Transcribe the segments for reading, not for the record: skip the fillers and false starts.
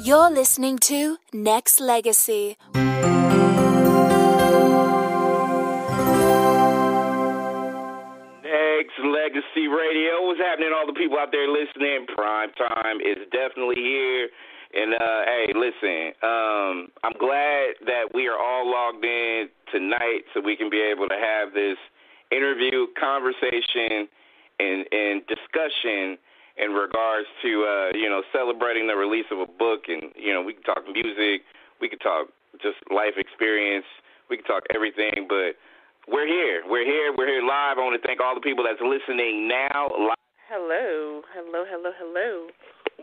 You're listening to Nexxlegacy. Nexxlegacy Radio. What's happening, all the people out there listening? Prime time is definitely here. And, hey, listen, I'm glad that we are all logged in tonight so we can be able to have this interview, conversation, and discussion in regards to, celebrating the release of a book. And, we can talk music, we can talk just life experience, we can talk everything, but we're here. We're here live. I want to thank all the people that's listening now. Hello.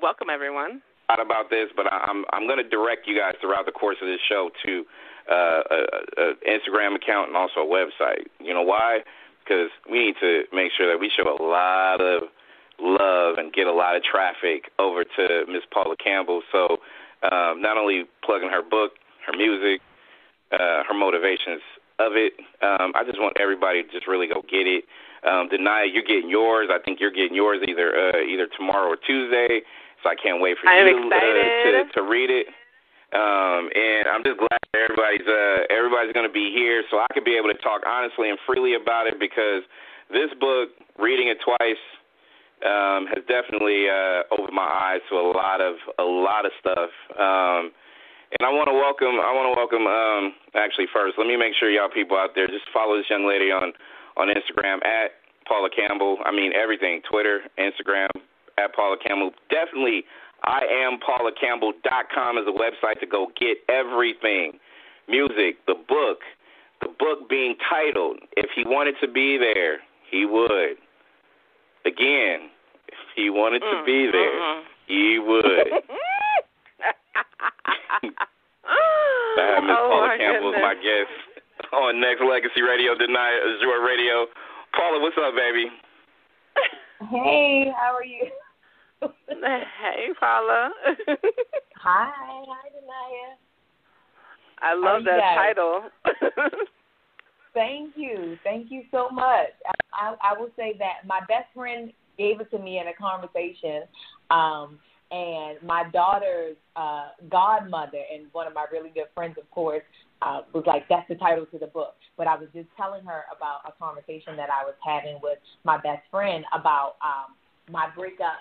Welcome, everyone. Not about this, but I'm going to direct you guys throughout the course of this show to an Instagram account and also a website. You know why? Because we need to make sure that we show a lot of love and get a lot of traffic over to Miss Paula Campbell. So not only plugging her book, her music, her motivations of it, I just want everybody to just really go get it. Denia, you're getting yours. I think you're getting yours either tomorrow or Tuesday. So I can't wait for you to read it. And I'm just glad that everybody's going to be here so I can be able to talk honestly and freely about it, because this book, reading it twice, has definitely opened my eyes to a lot of stuff. And I want to welcome. Actually, first, let me make sure y'all people out there just follow this young lady on Instagram at Paula Campbell. I mean everything: Twitter, Instagram at Paula Campbell. Definitely, iambranded.com is a website to go get everything: music, the book being titled "If He Wanted to Be There, He Would." Again, if he wanted to be there, he would. I have Miss Paula Campbell as my guest on Nexxlegacy Radio, Denia Azure Radio. Paula, what's up, baby? Hey, how are you? Hey, Paula. Hi, Denia. I love that title. Thank you so much. I will say that my best friend gave it to me in a conversation, and my daughter's godmother and one of my really good friends, of course, was like, that's the title to the book. But I was just telling her about a conversation that I was having with my best friend about my breakup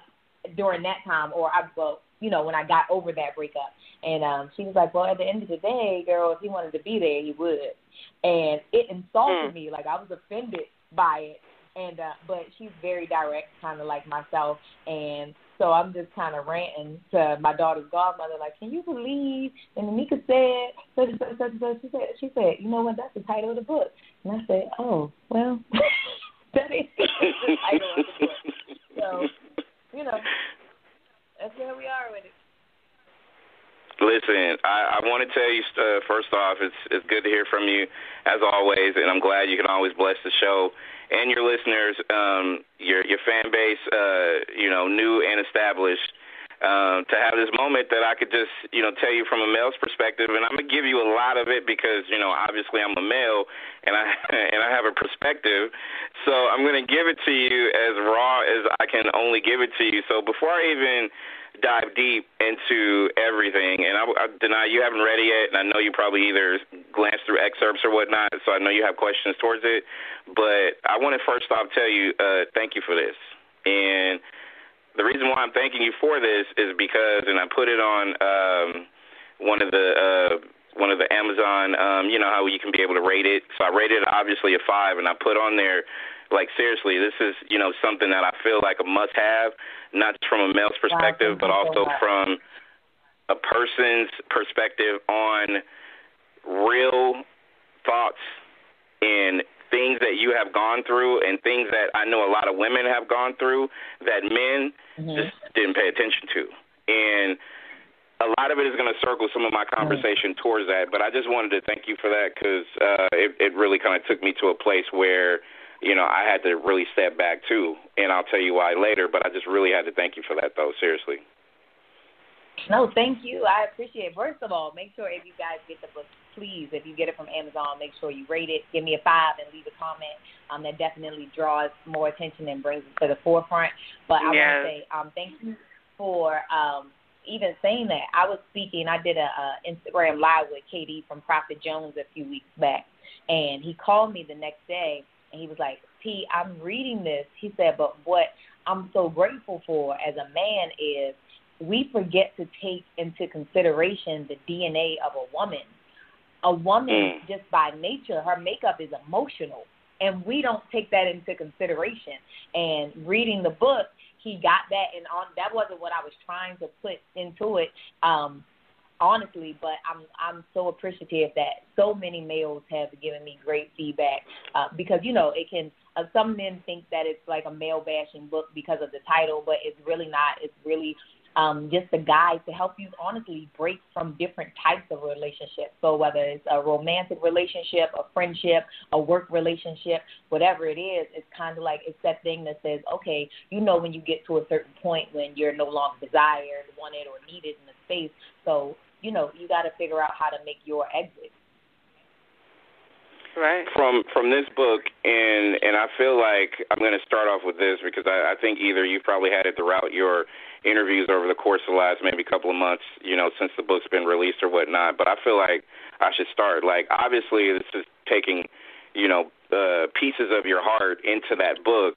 during that time, when I got over that breakup. And she was like, well, at the end of the day, girl, if he wanted to be there, he would. And it insulted me. Like, I was offended by it. And but she's very direct, kind of like myself. And so I'm just kind of ranting to my daughter's godmother, like, can you believe? And Anika said, she said, you know what, that's the title of the book. And I said, oh, well, that is the title of the book. So, that's where we are with it. Listen, I want to tell you, first off, it's good to hear from you, as always, and I'm glad you can always bless the show and your listeners, your fan base, new and established, to have this moment that I could just, tell you from a male's perspective, and I'm going to give you a lot of it because, obviously I'm a male, and I have a perspective, so I'm going to give it to you as raw as I can only give it to you. So before I even dive deep into everything, and Denia, you haven't read it yet, and I know you probably either glanced through excerpts or whatnot, so I know you have questions towards it, but I want to first off tell you thank you for this. And the reason why I'm thanking you for this is because, and I put it on one of the Amazon, how you can be able to rate it, so I rated it obviously a 5, and I put on there, like, seriously, this is, something that I feel like a must-have, not just from a male's perspective, but also from a person's perspective on real thoughts and things that you have gone through and things that I know a lot of women have gone through that men just didn't pay attention to. And a lot of it is going to circle some of my conversation towards that, but I just wanted to thank you for that because it really kind of took me to a place where I had to really step back, too, and I'll tell you why later, but I just really had to thank you for that, though, seriously. No, thank you. I appreciate it. First of all, make sure if you guys get the book, please, if you get it from Amazon, make sure you rate it, give me a 5, and leave a comment. That definitely draws more attention and brings it to the forefront. But I want to say thank you for even saying that. I was speaking. I did a Instagram Live with KD from Prophet Jones a few weeks back, and he called me the next day, and he was like, P, I'm reading this. He said, but what I'm so grateful for as a man is we forget to take into consideration the DNA of a woman. A woman, just by nature, her makeup is emotional, and we don't take that into consideration. And reading the book, he got that, and that wasn't what I was trying to put into it, honestly, but I'm so appreciative that so many males have given me great feedback because, you know, it can some men think that it's like a male-bashing book because of the title, but it's really not. It's really just a guide to help you honestly break from different types of relationships. So whether it's a romantic relationship, a friendship, a work relationship, whatever it is, it's kind of like it's that thing that says, okay, you know when you get to a certain point when you're no longer desired, wanted, or needed in the space. So, you know, you got to figure out how to make your exit. Right. From this book, and I feel like I'm going to start off with this because I think either you probably had it throughout your interviews over the course of the last maybe couple of months, you know, since the book's been released or whatnot, but I feel like I should start. Like, obviously, this is taking, you know, pieces of your heart into that book.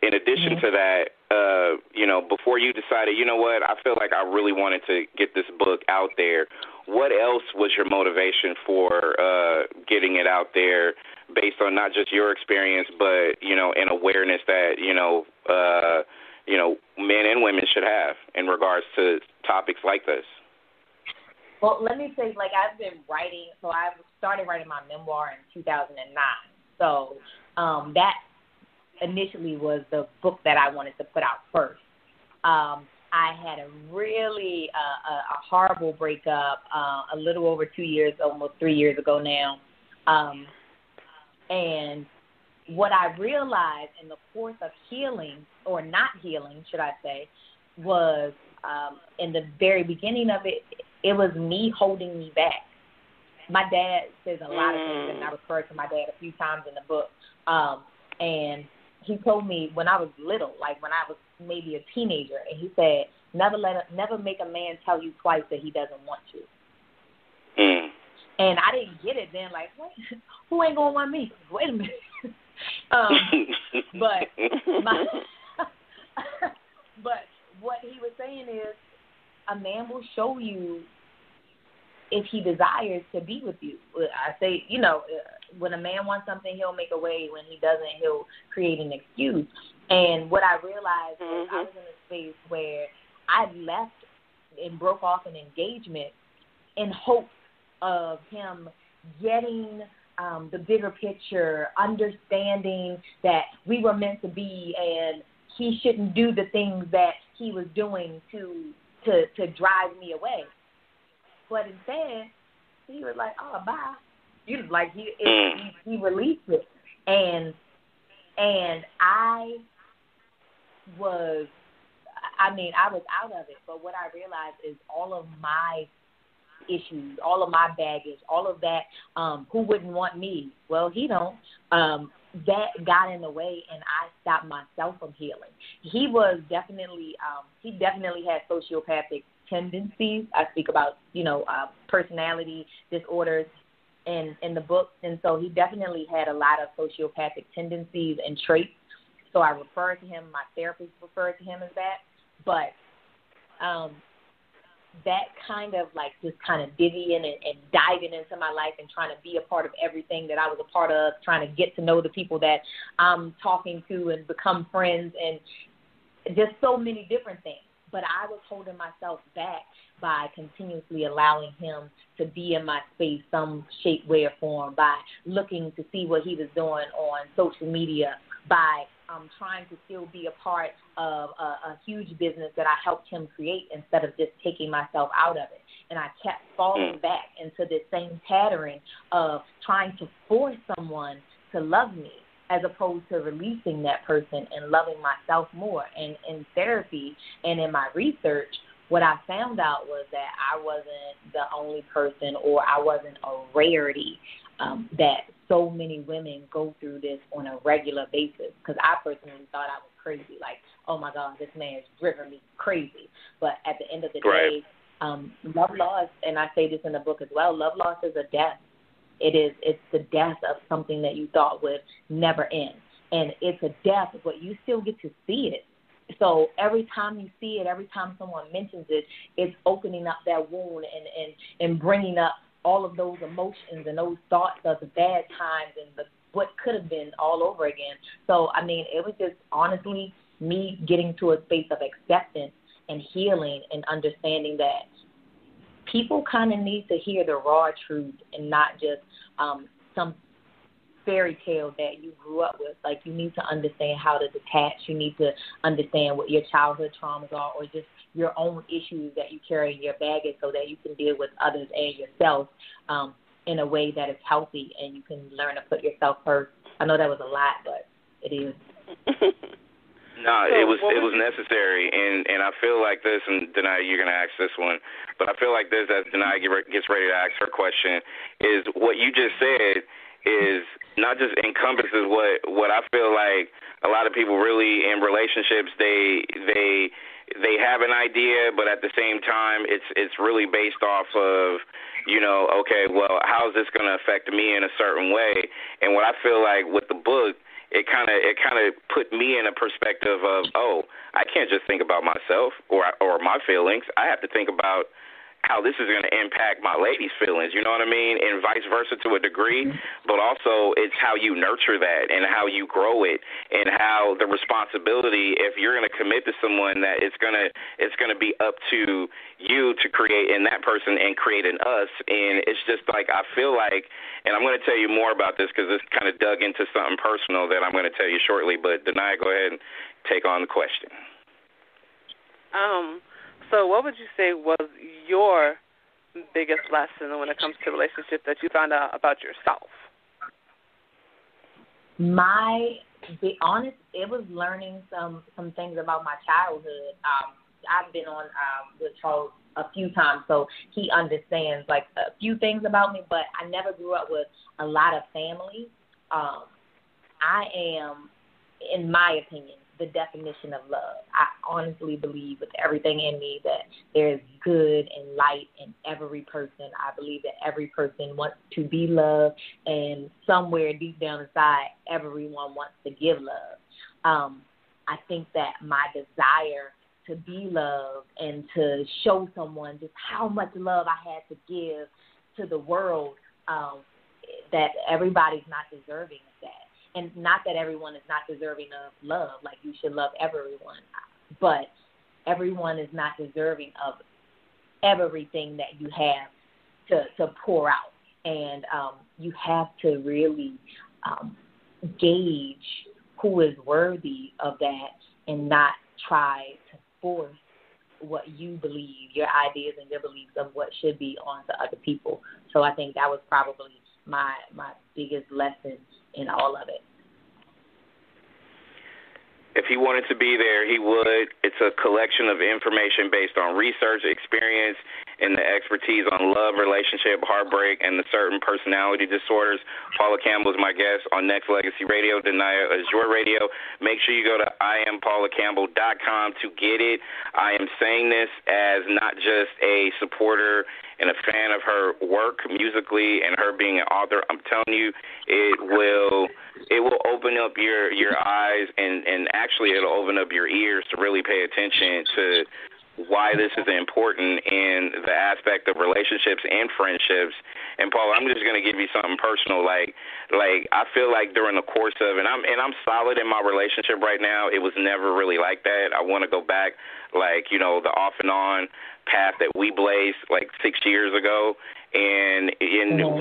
In addition to that, you know, before you decided, you know what, I feel like I really wanted to get this book out there, what else was your motivation for getting it out there based on not just your experience, but, you know, an awareness that, you know, men and women should have in regards to topics like this? Well, let me say, like, I've been writing, so I started writing my memoir in 2009. So that initially was the book that I wanted to put out first. I had a really a horrible breakup a little over 2 years, almost 3 years ago now. And what I realized in the course of healing, or not healing, should I say, was in the very beginning of it, it was me holding me back. My dad says a lot of things, and I refer to my dad a few times in the book. And he told me when I was little, like when I was maybe a teenager, and he said, never make a man tell you twice that he doesn't want you. And I didn't get it then, like, what? Who ain't going to want me? Wait a minute. But what he was saying is a man will show you if he desires to be with you. I say, you know, when a man wants something, he'll make a way. When he doesn't, he'll create an excuse. And what I realized was I was in a space where I left and broke off an engagement in hope of him getting the bigger picture, understanding that we were meant to be and he shouldn't do the things that he was doing to drive me away. But instead, he was like, "Oh, bye." You like he released it, and I was out of it. But what I realized is all of my issues, all of my baggage, all of that. Who wouldn't want me? Well, he don't. That got in the way, and I stopped myself from healing. He was definitely had sociopathic tendencies. I speak about, personality disorders in the book, and so he definitely had a lot of sociopathic tendencies and traits. So I refer to him, my therapist referred to him as that. But that kind of divvying and diving into my life and trying to be a part of everything that I was a part of, trying to get to know the people that I'm talking to and become friends and just so many different things. But I was holding myself back by continuously allowing him to be in my space, some shape, way, or form, by looking to see what he was doing on social media, by trying to still be a part of a huge business that I helped him create instead of just taking myself out of it. And I kept falling back into this same pattern of trying to force someone to love me as opposed to releasing that person and loving myself more. And in therapy and in my research, what I found out was that I wasn't the only person, or I wasn't a rarity, that so many women go through this on a regular basis. Because I personally thought I was crazy. Like, oh, my God, this man is driven me crazy. But at the end of the day, love loss, and I say this in the book as well, love loss is a death. It's the death of something that you thought would never end. And it's a death, but you still get to see it. So every time you see it, every time someone mentions it, it's opening up that wound and bringing up all of those emotions and those thoughts of the bad times and what could have been all over again. So, I mean, it was just honestly me getting to a space of acceptance and healing and understanding that people kind of need to hear the raw truth and not just some fairy tale that you grew up with. Like, you need to understand how to detach. You need to understand what your childhood traumas are, or just your own issues that you carry in your baggage, so that you can deal with others and yourself in a way that is healthy, and you can learn to put yourself first. I know that was a lot, but it is. No, it was necessary, and I feel like this, and Denai, you're going to ask this one, but I feel like this, as Denai gets ready to ask her question, is what you just said is not just encompasses what I feel like a lot of people really in relationships, they have an idea, but at the same time it's really based off of, you know, okay, well, how is this going to affect me in a certain way? And what I feel like with the book, it kind of put me in a perspective of, oh, I can't just think about myself or my feelings. I have to think about how this is going to impact my lady's feelings, you know what I mean, and vice versa to a degree, but also it's how you nurture that and how you grow it, and how the responsibility, if you're going to commit to someone, that it's going to be up to you to create in that person and create in us. And it's just like, I feel like, and I'm going to tell you more about this because this kind of dug into something personal that I'm going to tell you shortly, but Denai, go ahead and take on the question. So what would you say was your biggest lesson when it comes to relationships that you found out about yourself? Be honest, it was learning some things about my childhood. I've been on with Charles a few times, so he understands like a few things about me, but I never grew up with a lot of family. I am, in my opinion, the definition of love. I honestly believe with everything in me that there is good and light in every person. I believe that every person wants to be loved, and somewhere deep down inside, everyone wants to give love. I think that my desire to be loved and to show someone just how much love I had to give to the world, that everybody's not deserving of that. And not that everyone is not deserving of love, like you should love everyone, but everyone is not deserving of everything that you have to pour out. And you have to really gauge who is worthy of that and not try to force what you believe, your ideas and your beliefs of what should be onto other people. So I think that was probably my biggest lesson in all of it. If he wanted to be there, he would. It's a collection of information based on research, experience, and the expertise on love, relationship, heartbreak, and the certain personality disorders. Paula Campbell is my guest on Nexxlegacy Radio. Denai is your radio. Make sure you go to iampaulacampbell.com to get it. I am saying this as not just a supporter and a fan of her work musically and her being an author. I'm telling you, it will open up your eyes, and actually it'll open up your ears to really pay attention to why this is important in the aspect of relationships and friendships. And Paul, I'm just going to give you something personal. Like I feel like during the course of, and I'm solid in my relationship right now. It was never really like that. I want to go back, like, you know, the off and on path that we blazed like 6 years ago. And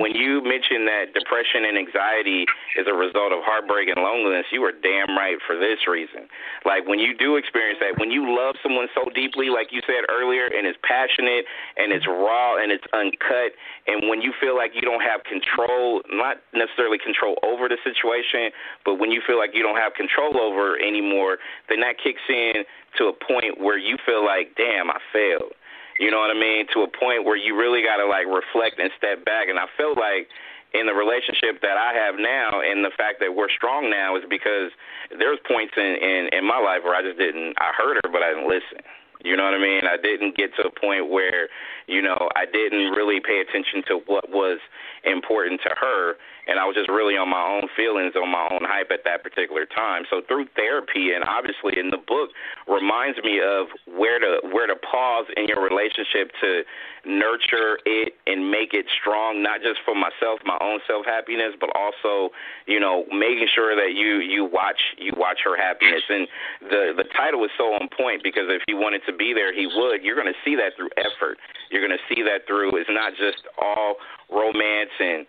when you mentioned that depression and anxiety is a result of heartbreak and loneliness, you are damn right for this reason. Like, when you do experience that, when you love someone so deeply, like you said earlier, and it's passionate and it's raw and it's uncut, and when you feel like you don't have control, not necessarily control over the situation, but when you feel like you don't have control over anymore, then that kicks in to a point where you feel like, damn, I failed. You know what I mean? To a point where you really got to, like, reflect and step back. And I feel like in the relationship that I have now and the fact that we're strong now is because there's points in my life where I heard her, but I didn't listen. You know what I mean? I didn't get to a point where, I didn't really pay attention to what was important to her, and I was just really on my own feelings, on my own hype at that particular time. So through therapy, and obviously in the book, reminds me of where to pause in your relationship to nurture it and make it strong, not just for myself, my own self-happiness, but also, making sure that you watch her happiness. And the title is so on point because if he wanted to be there, he would. You're going to see that through effort. You're going to see that through, it's not just all romance and,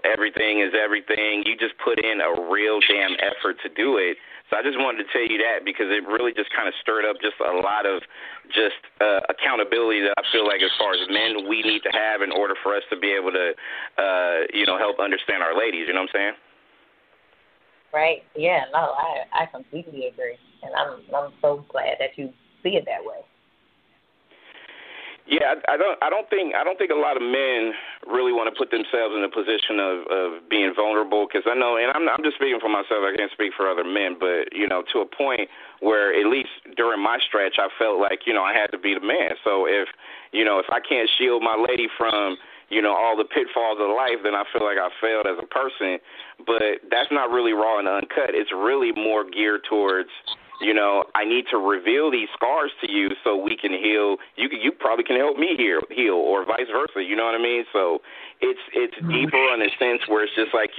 everything is everything. You just put in a real damn effort to do it. So I just wanted to tell you that because it really just kind of stirred up just a lot of just accountability that I feel like as far as men we need to have in order for us to be able to, help understand our ladies. You know what I'm saying? Right. Yeah. No, I completely agree, and I'm so glad that you see it that way. Yeah, I don't think a lot of men really want to put themselves in a position of being vulnerable because I know, and I'm just speaking for myself. I can't speak for other men, but to a point where at least during my stretch, I felt like I had to be the man. So if I can't shield my lady from all the pitfalls of life, then I feel like I failed as a person. But that's not really raw and uncut. It's really more geared towards. I need to reveal these scars to you so we can heal. You probably can help me heal, or vice versa. You know what I mean? So it's deeper in a sense where it's just like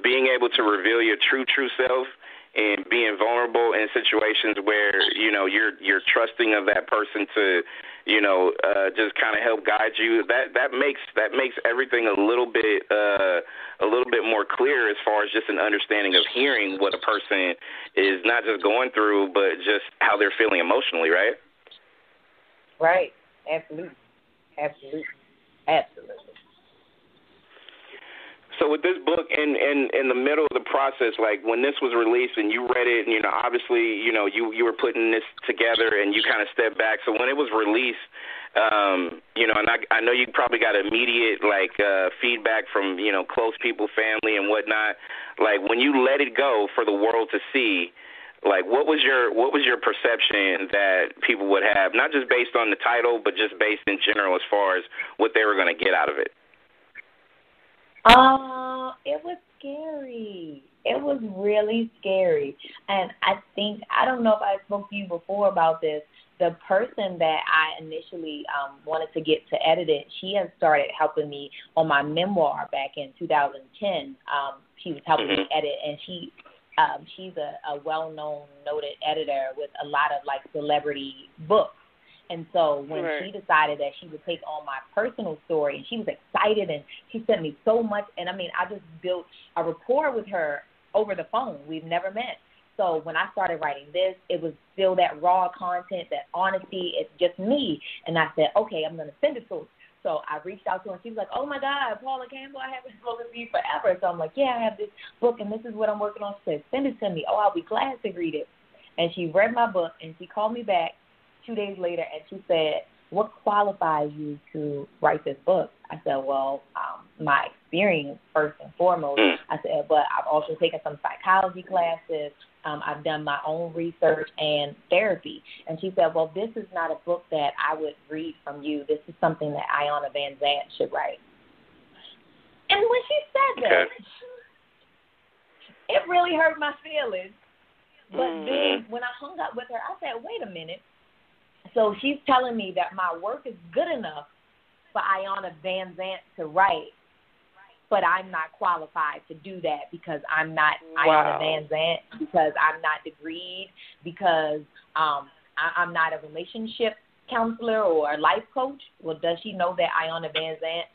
being able to reveal your true self and being vulnerable in situations where you're trusting of that person to just kind of help guide you. That makes everything a little bit more clear as far as just an understanding of hearing what a person is not just going through, but just how they're feeling emotionally, right? Right. Absolutely. So with this book, in the middle of the process, like when this was released and you read it, and obviously, you were putting this together and you kind of stepped back. So when it was released, and I know you probably got immediate feedback from close people, family, and whatnot. Like when you let it go for the world to see, like what was your perception that people would have, not just based on the title, but just based in general as far as what they were going to get out of it? It was scary. It was really scary. And I don't know if I spoke to you before about this. The person that I initially wanted to get to edit it, she has started helping me on my memoir back in 2010. She was helping me edit, and she's a well-known, noted editor with a lot of celebrity books. And so when she decided that she would take on my personal story, and she was excited, and she sent me so much, and I just built a rapport with her over the phone. We've never met. So when I started writing this, it was still that raw content, that honesty. It's just me. And I said, okay, I'm going to send it to her. So I reached out to her, and she was like, oh, my God, Paula Campbell, I haven't spoken to you forever. So I'm like, yeah, I have this book, and this is what I'm working on. She said, send it to me. Oh, I'll be glad to read it. And she read my book, and she called me back 2 days later, and she said, what qualifies you to write this book? I said, well, my experience first and foremost. I said, but I've also taken some psychology classes. I've done my own research and therapy. And she said, well, this is not a book that I would read from you. This is something that Iyanna Van Zant should write. And when she said that, it really hurt my feelings. But then when I hung up with her, I said, wait a minute. So she's telling me that my work is good enough for Iyanna Van Zant to write, but I'm not qualified to do that because I'm not Iyanna Van Zant, because I'm not degreed, because I'm not a relationship counselor or a life coach. Well, does she know that Iyanna Van Zant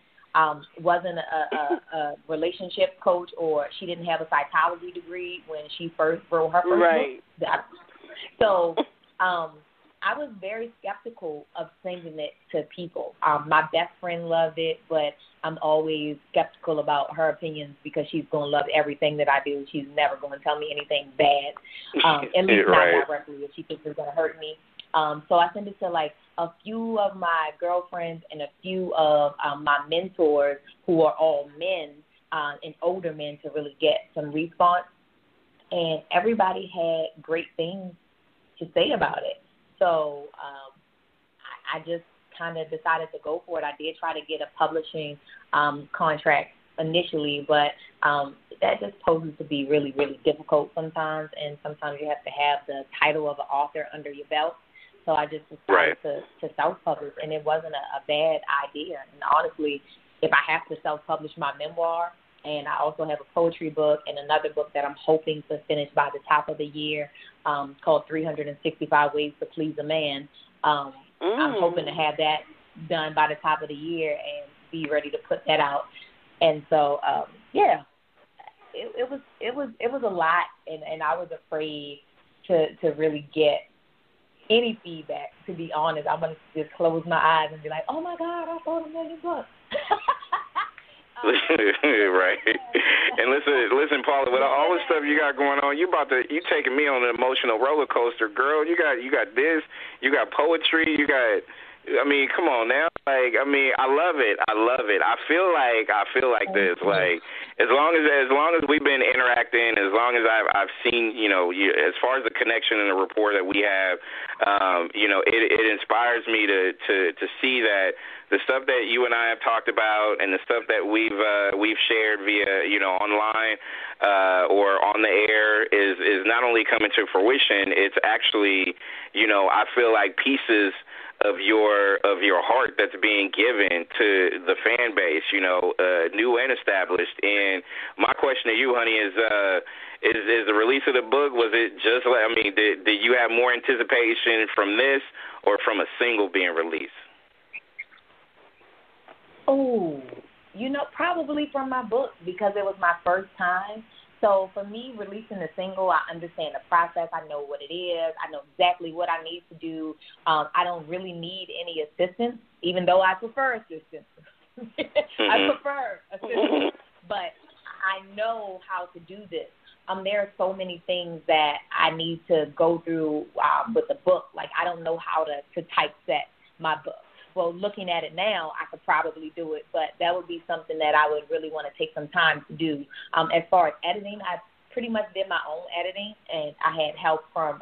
wasn't a relationship coach, or she didn't have a psychology degree when she first wrote her first book. So I was very skeptical of sending it to people. My best friend loved it, but I'm always skeptical about her opinions because she's going to love everything that I do. She's never going to tell me anything bad, at least not directly if she thinks it's going to hurt me. So I sent it to like a few of my girlfriends and a few of my mentors who are all men and older men to really get some response. And everybody had great things to say about it. So I just kind of decided to go for it. I did try to get a publishing contract initially, but that just poses to be really, really difficult sometimes, and sometimes you have to have the title of an author under your belt. So I just decided to self-publish, and it wasn't a bad idea. And honestly, if I have to self-publish my memoir, and I also have a poetry book and another book that I'm hoping to finish by the top of the year called 365 Ways to Please a Man. I'm hoping to have that done by the top of the year and be ready to put that out. And so, it was a lot, and I was afraid to really get any feedback, to be honest. I'm going to just close my eyes and be like, oh, my God, I sold 1 million books. Right. And listen, Paula, with all the stuff you got going on, you taking me on an emotional roller coaster, girl. You got this, you got poetry, you got. I mean, come on now. Like, I mean, I love it. I feel like this. Like, as long as we've been interacting, as long as I've seen, as far as the connection and the rapport that we have, it inspires me to see that the stuff that you and I have talked about and the stuff that we've shared via, online or on the air is not only coming to fruition. It's actually, I feel like pieces of your heart that's being given to the fan base, new and established. And my question to you, honey, is the release of the book, was it just like, did you have more anticipation from this or from a single being released? Oh, probably from my book, because it was my first time. So for me, releasing a single, I understand the process. I know what it is. I know exactly what I need to do. I don't really need any assistance, even though I prefer assistance. I prefer assistance, but I know how to do this. There are so many things that I need to go through with the book. Like, I don't know how to typeset my book. Well, looking at it now, I could probably do it, but that would be something that I would really want to take some time to do. As far as editing, I pretty much did my own editing, and I had help from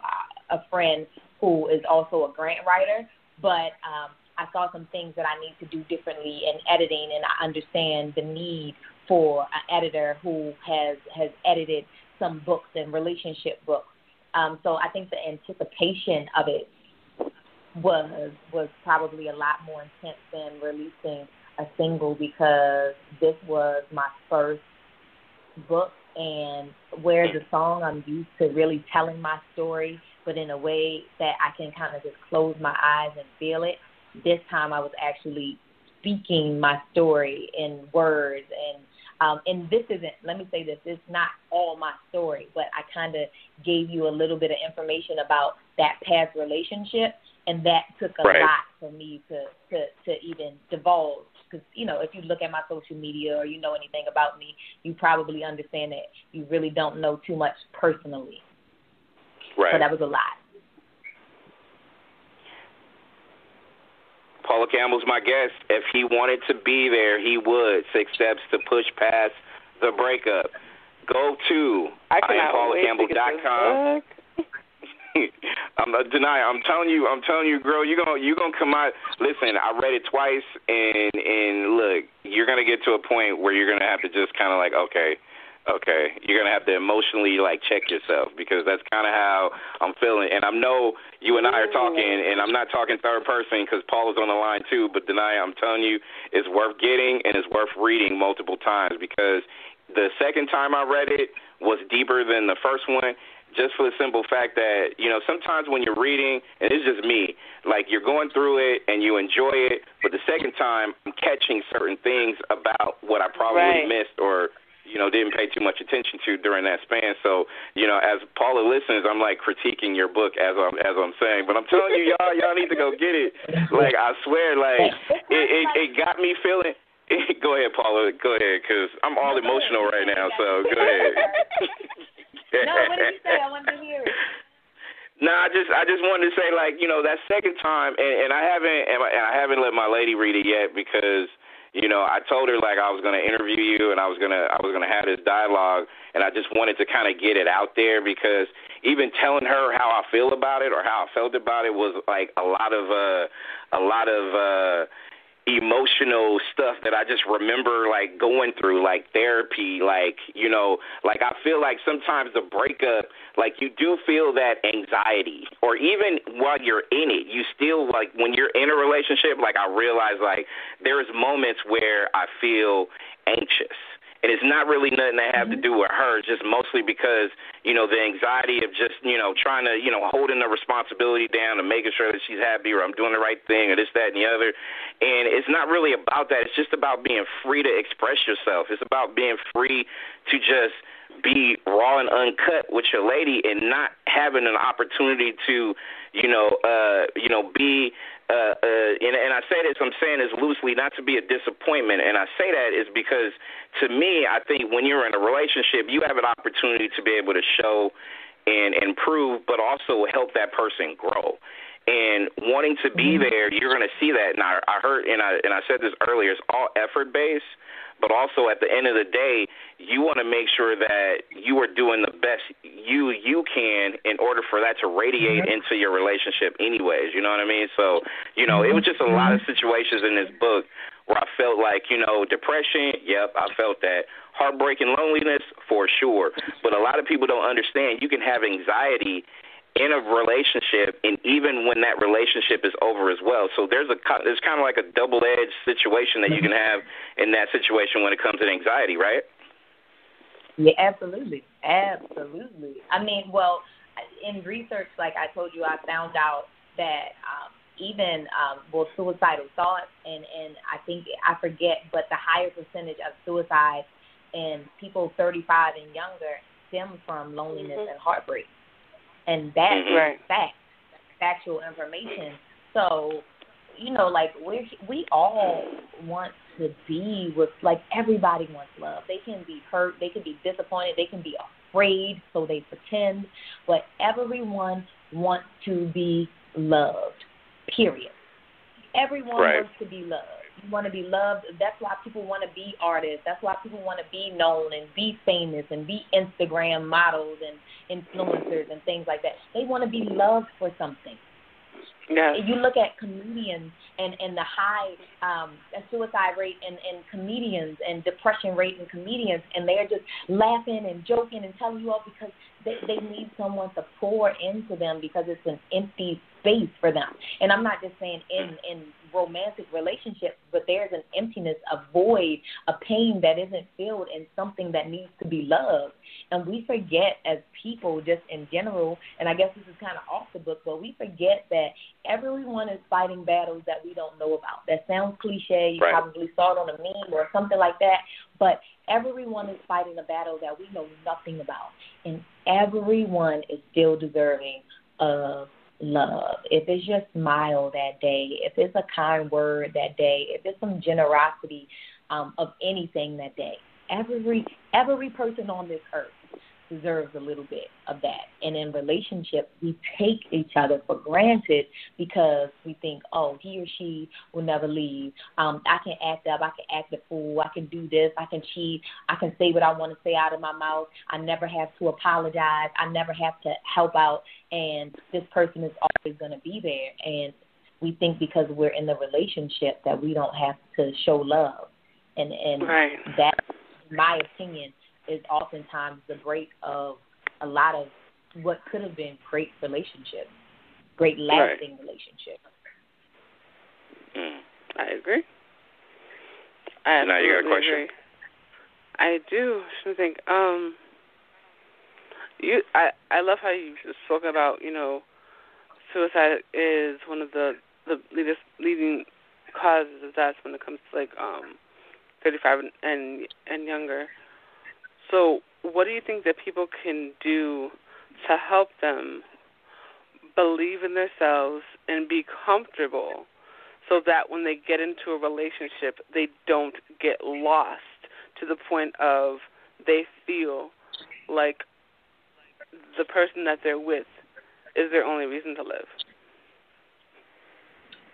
a friend who is also a grant writer, but I saw some things that I need to do differently in editing, and I understand the need for an editor who has edited some books and relationship books. So I think the anticipation of it was probably a lot more intense than releasing a single, because this was my first book, and Where's the Song, I'm used to really telling my story, but in a way that I can kind of just close my eyes and feel it. This time I was actually speaking my story in words, and this isn't, let me say this, it's not all my story, but I kind of gave you a little bit of information about that past relationship. And that took a lot for me to even divulge. Because, if you look at my social media or you know anything about me, you probably understand that you really don't know too much personally. Right. So that was a lot. Paula Campbell's my guest. If he wanted to be there, he would. 6 steps to push past the breakup. Go to iamPaulaCampbell.com. Denia, I'm telling you, girl, you're gonna come out. Listen, I read it twice, and look, you're gonna get to a point where you're gonna have to just kind of like, okay, you're gonna have to emotionally check yourself, because that's kind of how I'm feeling. And I know you and I are talking, and I'm not talking third person because Paula's on the line too. But Denia, I'm telling you, it's worth getting and it's worth reading multiple times, because the second time I read it was deeper than the first one. just for the simple fact that, sometimes when you're reading, and it's just me, like you're going through it and you enjoy it, but the second time I'm catching certain things about what I probably missed or, didn't pay too much attention to during that span. So, as Paula listens, I'm like critiquing your book as I'm saying, but I'm telling you, y'all need to go get it. Like, I swear, like it got me feeling. Go ahead, Paula. Go ahead, because I'm all emotional right now. So go ahead. No, what did you say? I wanted to hear it. No, I just wanted to say, like, that second time, and I haven't let my lady read it yet because, I told her like I was going to interview you and I was gonna have this dialogue, and I just wanted to kind of get it out there because even telling her how I feel about it or how I felt about it was like a lot of emotional stuff that I just remember like going through, like therapy, like I feel like sometimes the breakup, like you do feel that anxiety, or even while you're in it, you still, like when you're in a relationship, like I realize like there's moments where I feel anxious. And it's not really nothing that have to do with her, just mostly because, the anxiety of just, trying to, holding the responsibility down and making sure that she's happy or I'm doing the right thing or this, that, and the other. And it's not really about that. It's just about being free to express yourself. It's about being free to just be raw and uncut with your lady and not having an opportunity to, be and I say this, I'm saying this loosely, not to be a disappointment, and I say that is because, to me, I think when you're in a relationship, you have an opportunity to be able to show and improve, but also help that person grow. And wanting to be there, you're going to see that. And I heard, and I said this earlier, it's all effort-based, but also at the end of the day, you want to make sure that you are doing the best you can in order for that to radiate into your relationship anyways, you know what I mean? So, it was just a lot of situations in this book where I felt like, depression, yep, I felt that. Heartbreak and loneliness, for sure. But a lot of people don't understand you can have anxiety in a relationship, and even when that relationship is over as well. So there's kind of like a double-edged situation that you can have in that situation when it comes to anxiety, right? Yeah, absolutely. Absolutely. I mean, well, in research, like I told you, I found out that even suicidal thoughts, and I think, I forget, but the higher percentage of suicide in people 35 and younger stems from loneliness and heartbreak. And that's factual information. So, like we all want to be with, like, everybody wants love. They can be hurt, they can be disappointed, they can be afraid, so they pretend. But everyone wants to be loved, period. Everyone wants to be loved. You want to be loved. That's why people want to be artists. That's why people want to be known and be famous and be Instagram models and influencers and things like that. They want to be loved for something. Yeah. You look at comedians and the high suicide rate in comedians and depression rate in comedians, and they're just laughing and joking and telling you all because they need someone to pour into them because it's an empty space for them. And I'm not just saying in romantic relationships, but there's an emptiness, a void, a pain that isn't filled in something that needs to be loved. And we forget as people just in general, and I guess this is kind of off the book, but we forget that everyone is fighting battles that we don't know about. That sounds cliche. You probably saw it on a meme or something like that. But everyone is fighting a battle that we know nothing about. And everyone is still deserving of love. If it's your smile that day, if it's a kind word that day, if it's some generosity of anything that day, every person on this earth deserves a little bit of that. And in relationships, we take each other for granted because we think, oh, he or she will never leave. I can act up. I can act a fool. I can do this. I can cheat. I can say what I want to say out of my mouth. I never have to apologize. I never have to help out. And this person is always going to be there. And we think because we're in the relationship that we don't have to show love. And that, in my opinion, is oftentimes the break of a lot of what could have been great relationships, great lasting relationships. I agree. Now you got a question? Agree. I do. I think, I love how you just spoke about, suicide is one of the leading causes of death when it comes to 35 and younger. So what do you think that people can do to help them believe in themselves and be comfortable so that when they get into a relationship, they don't get lost to the point of they feel like the person that they're with is their only reason to live?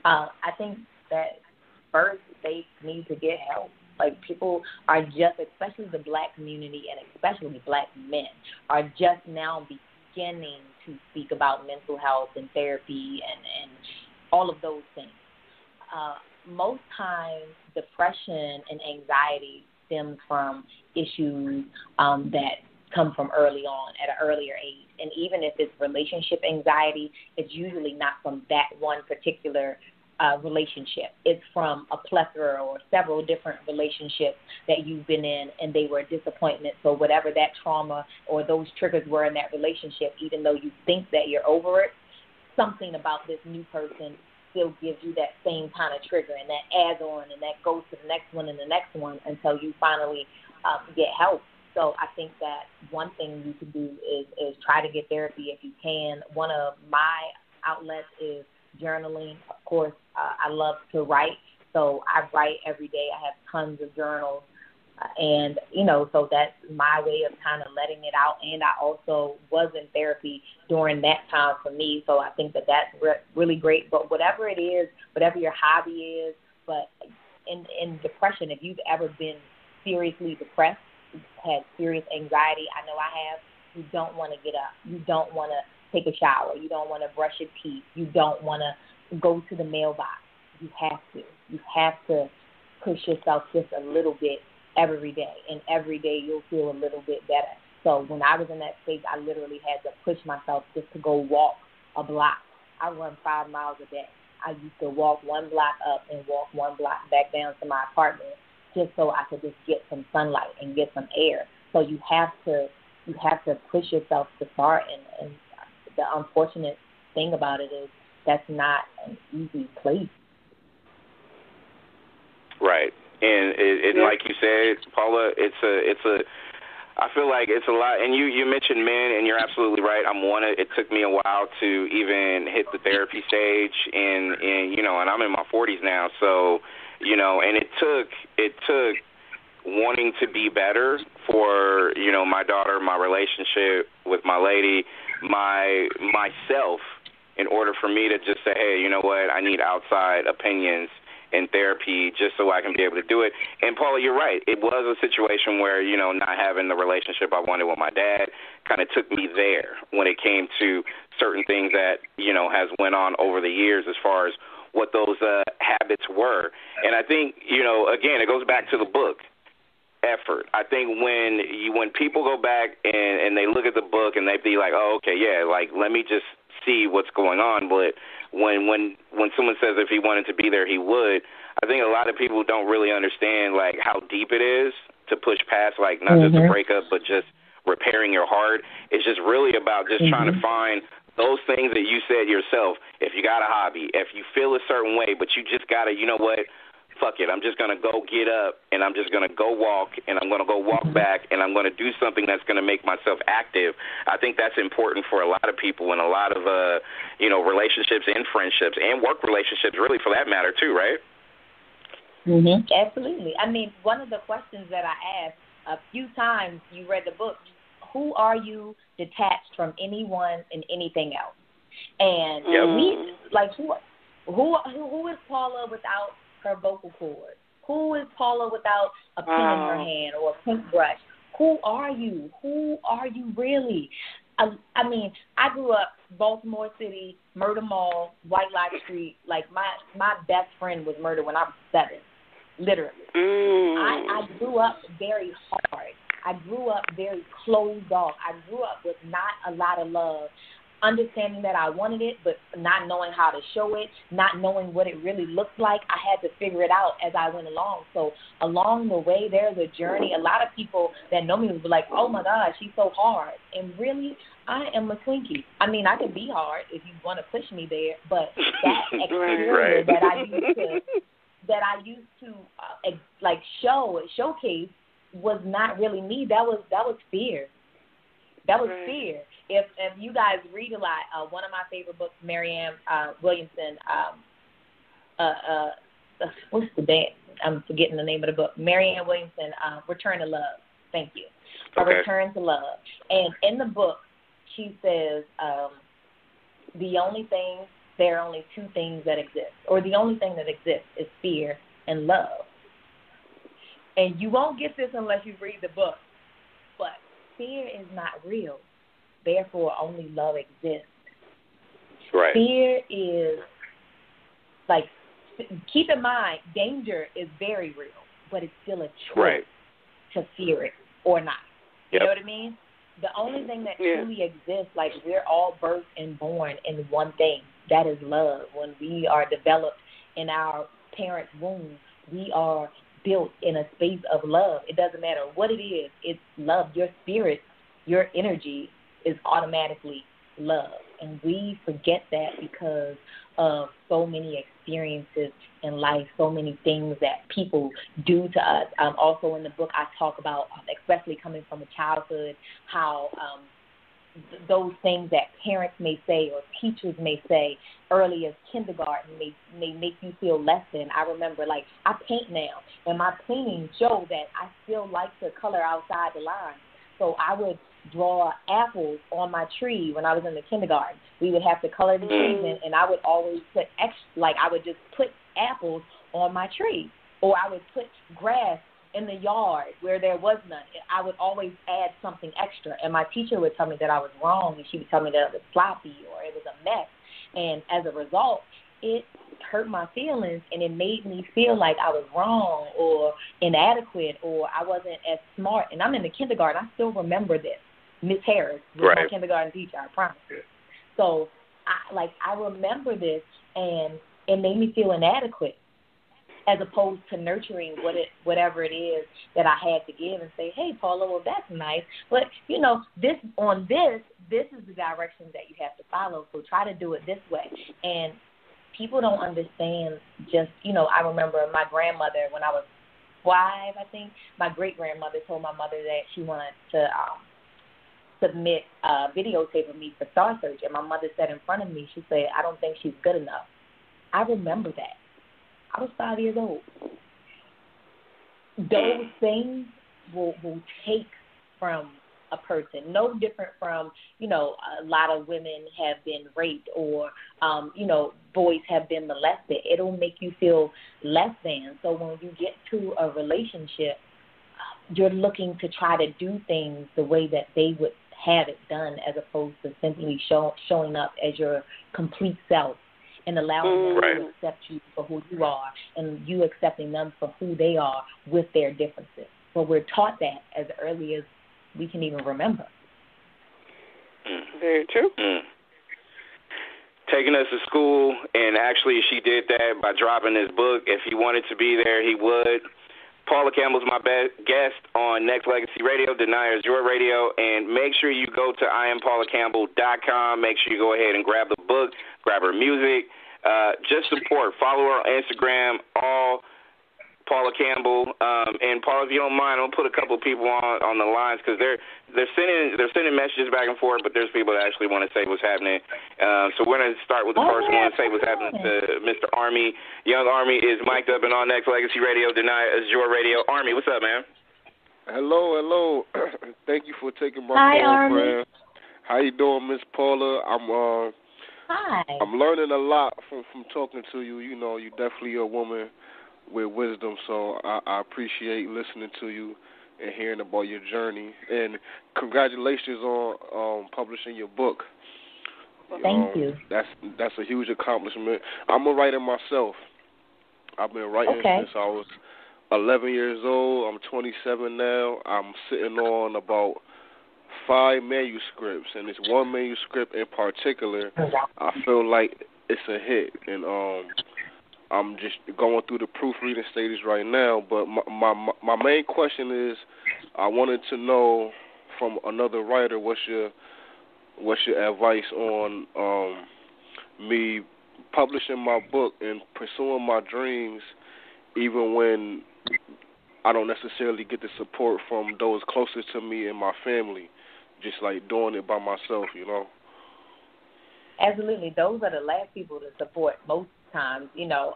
I think that first they need to get help. Like, people are just, especially the black community and especially black men, are just now beginning to speak about mental health and therapy and all of those things. Most times, depression and anxiety stems from issues that come from early on, at an earlier age. And even if it's relationship anxiety, it's usually not from that one particular relationship. It's from a plethora or several different relationships that you've been in, and they were a disappointment. So whatever that trauma or those triggers were in that relationship, even though you think that you're over it, something about this new person still gives you that same kind of trigger, and that adds on, and that goes to the next one and the next one until you finally get help. So I think that one thing you can do is try to get therapy if you can. One of my outlets is journaling. Of course, I love to write, so I write every day. I have tons of journals, and, so that's my way of kind of letting it out. And I also was in therapy during that time for me, so I think that that's really great. But whatever it is, whatever your hobby is, but in depression, if you've ever been seriously depressed, had serious anxiety, I know I have, you don't want to get up. You don't want to take a shower. You don't want to brush your teeth. You don't want to go to the mailbox. You have to. You have to push yourself just a little bit every day, and every day you'll feel a little bit better. So when I was in that state, I literally had to push myself just to go walk a block. I run 5 miles a day. I used to walk 1 block up and walk 1 block back down to my apartment just so I could just get some sunlight and get some air. So you have to push yourself to start, and the unfortunate thing about it is that's not an easy place. Right. And like you said, Paula, it's a I feel like it's a lot. And you mentioned men, and you're absolutely right. It took me a while to even hit the therapy stage, and and I'm in my 40s now, so and it took wanting to be better for my daughter, my relationship with my lady, myself, in order for me to just say, hey, you know what, I need outside opinions in therapy just so I can be able to do it. And, Paula, you're right. It was a situation where, not having the relationship I wanted with my dad kind of took me there when it came to certain things that, has went on over the years as far as what those habits were. And I think, again, it goes back to the book, effort. I think when people go back and they look at the book and they be like, oh, okay, yeah, like, let me just see what's going on. But when someone says if he wanted to be there, he would, I think a lot of people don't really understand, like, how deep it is to push past, like, not just a breakup, but just repairing your heart. It's just really about just trying to find those things that you said yourself. If you got a hobby, if you feel a certain way, but you just got to, what, fuck it, I'm just going to go get up, and I'm just going to go walk, and I'm going to go walk back, and I'm going to do something that's going to make myself active. I think that's important for a lot of people and a lot of, relationships and friendships and work relationships, really, for that matter, too, right? Absolutely. I mean, one of the questions that I asked a few times you read the book, who are you detached from anyone and anything else? And who is Paula without her vocal cords? Who is Paula without a pen in her hand or a paintbrush? Who are you? Who are you really? I mean, I grew up Baltimore City, Murder Mall, White Light Street. Like, my best friend was murdered when I was 7, literally. I grew up very hard. I grew up very closed off. I grew up with not a lot of love. understanding that I wanted it, but not knowing how to show it, not knowing what it really looked like. I had to figure it out as I went along. So along the way, there's a journey. A lot of people that know me will be like, oh, my God, she's so hard. And really, I am a Twinkie. I mean, I can be hard if you want to push me there, but that exterior that I used to like showcase was not really me. That was fear. That was fear. If you guys read a lot, one of my favorite books, Marianne Williamson, what's the name? I'm forgetting the name of the book. Marianne Williamson, Return to Love. Thank you. Okay. Return to Love. And in the book, she says there are only two things that exist, or the only thing that exists is fear and love. And you won't get this unless you read the book, but fear is not real. Therefore, only love exists. Right. Fear is, like, keep in mind, danger is very real, but it's still a choice to fear it or not. You know what I mean? The only thing that truly exists, like, we're all birthed and born in one thing. That is love. When we are developed in our parents' womb, we are built in a space of love. It doesn't matter what it is. It's love. Your spirit, your energy is automatically love. And we forget that because of so many experiences in life, so many things that people do to us. Also in the book, I talk about, especially coming from a childhood, how those things that parents may say or teachers may say early as kindergarten may make you feel less than. I remember, like, I paint now, and my paintings show that I still like to color outside the lines. So I would draw apples on my tree when I was in the kindergarten. We would have to color the trees, and I would always put I would just put apples on my tree, or I would put grass in the yard where there was none. I would always add something extra, and my teacher would tell me that I was wrong, and she would tell me that it was sloppy or it was a mess, and as a result, it hurt my feelings, and it made me feel like I was wrong or inadequate or I wasn't as smart. And I'm in the kindergarten. I still remember this. Miss Harris was my kindergarten teacher, I promise you. So, I remember this, and it made me feel inadequate, as opposed to nurturing whatever it is that I had to give and say, hey, Paula, well, that's nice. But, this is the direction that you have to follow, so try to do it this way. And people don't understand just, I remember my grandmother, when I was 5, I think, my great-grandmother told my mother that she wanted to submit a videotape of me for Star Search, and my mother said in front of me, she said, I don't think she's good enough. I remember that. I was 5 years old. Those things will take from a person. No different from, a lot of women have been raped or, boys have been molested. It'll make you feel less than. So when you get to a relationship, you're looking to try to do things the way that they would have it done, as opposed to simply showing up as your complete self and allowing them to accept you for who you are and you accepting them for who they are with their differences. So we're taught that as early as we can even remember. Very true. Taking us to school, and actually she did that by dropping this book. If he wanted to be there, he would. Paula Campbell's my guest on Nexxlegacy Radio, Deniers Your Radio, and make sure you go to iampaulacampbell.com. Make sure you go ahead and grab the book, grab her music. Just support. Follow her on Instagram, all Paula Campbell. And Paula, if you don't mind, I'm gonna put a couple of people on the lines because they're sending messages back and forth, but there's people that actually want to say what's happening. So we're gonna start with the first one. Say what's happening to Mr. Army. Young Army is mic'd up and on Nexxlegacy Radio. Deniers Your Radio. Army, what's up, man? Hello. Thank you for taking my call, Army. Friend. How you doing, Miss Paula? Hi. I'm learning a lot from talking to you. You're definitely a woman with wisdom, so I appreciate listening to you and hearing about your journey. And congratulations on publishing your book. Thank you. That's a huge accomplishment. I'm a writer myself. I've been writing since I was 11 years old. I'm 27 now. I'm sitting on about 5 manuscripts, and this one manuscript in particular, I feel like it's a hit, and I'm just going through the proofreading stages right now. But my main question is, I wanted to know from another writer, what's your advice on me publishing my book and pursuing my dreams, even when I don't necessarily get the support from those closest to me and my family, just like doing it by myself, you know? Absolutely. Those are the last people to support most times. You know,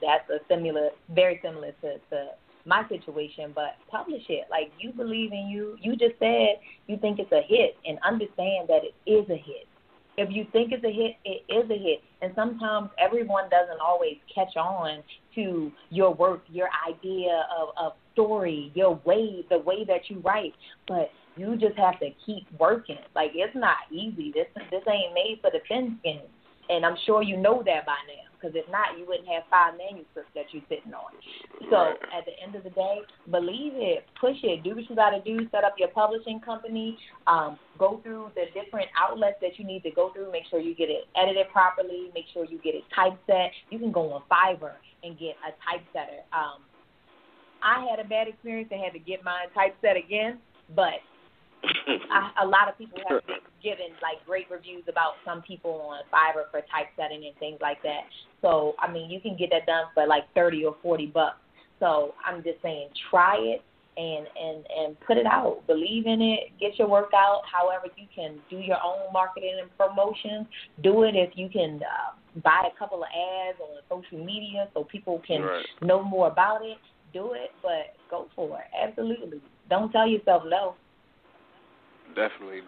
that's very similar to my situation, but publish it. Like, you believe in you. You just said you think it's a hit, and understand that it is a hit. If you think it's a hit, it is a hit. And sometimes everyone doesn't always catch on to your work, your idea of story, the way that you write. But you just have to keep working. Like, it's not easy. This ain't made for the thin skin. And I'm sure you know that by now, because if not, you wouldn't have 5 manuscripts that you're sitting on. So at the end of the day, believe it, push it, do what you got to do, set up your publishing company, go through the different outlets that you need to go through, make sure you get it edited properly, make sure you get it typeset. You can go on Fiverr and get a typesetter. I had a bad experience and had to get mine typeset again, but a lot of people have been given like great reviews about some people on Fiverr for typesetting and things like that. So I mean, you can get that done for like $30 or $40. So I'm just saying, try it and put it out. Believe in it. Get your work out. However, you can do your own marketing and promotions. Do it if you can buy a couple of ads on social media so people can know more about it. Do it, but go for it. Absolutely. Don't tell yourself no. Definitely.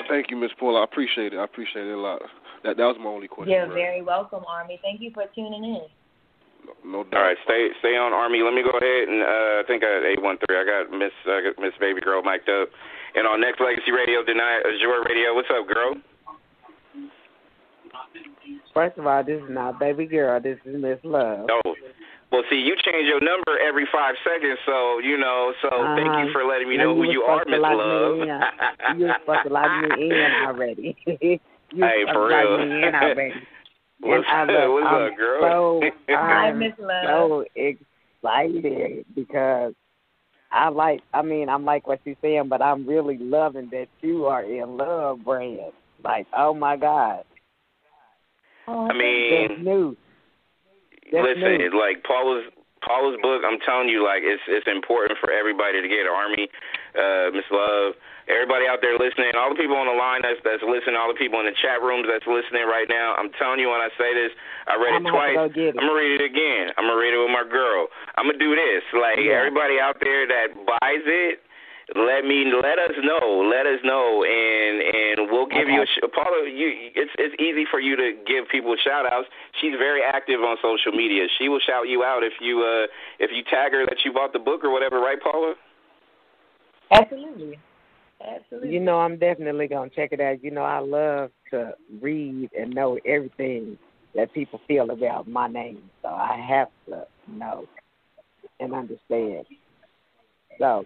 Thank you, Ms. Paula. I appreciate it. a lot. That was my only question. You're very welcome, Army. Thank you for tuning in. No doubt. All right, stay on, Army. Let me go ahead and I think I had 813. I got Miss Baby Girl mic'd up. And on Nexxlegacy Radio, Azure Radio. What's up, girl? First of all, this is not Baby Girl. This is Miss Love. Oh. Well, see, you change your number every 5 seconds, so, thank you for letting me know who you are, Miss Love. You were supposed to lock me in already. Hey, for real. Me in already. What's up, girl? I'm Miss Love. so excited because I'm like what you're saying, but I'm really loving that you are in love, Brand. Like, oh, my God. I mean, that's new. Listen, like Paula's book, I'm telling you, like it's important for everybody to get. Army, Miss Love, everybody out there listening, all the people on the line that's listening, all the people in the chat rooms that's listening right now. I'm telling you, when I say this, I read it twice. I'm gonna read it again. I'm gonna read it with my girl. I'm gonna do this. Like everybody out there that buys it, let us know, and we'll give you Paula. It's easy for you to give people shout outs. She's very active on social media. She will shout you out if you tag her that you bought the book or whatever, right, Paula? Absolutely. I'm definitely gonna check it out. I love to read and know everything that people feel about my name, so I have to know and understand. So.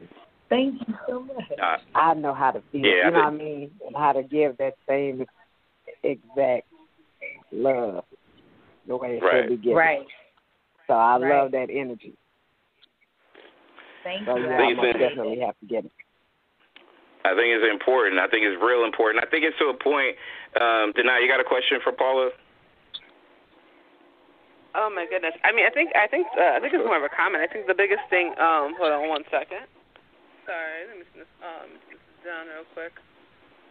Thank you so much. I know how to feel, what I mean, and how to give that same exact love the way it should be given. Right. So I love that energy. Thank you. Yeah, I most definitely have to get it. I think it's important. I think it's real important. I think it's to a point. Denai, you got a question for Paula? Oh my goodness. I mean, I think it's more of a comment. I think the biggest thing. Hold on 1 second. Sorry, let me see this down real quick.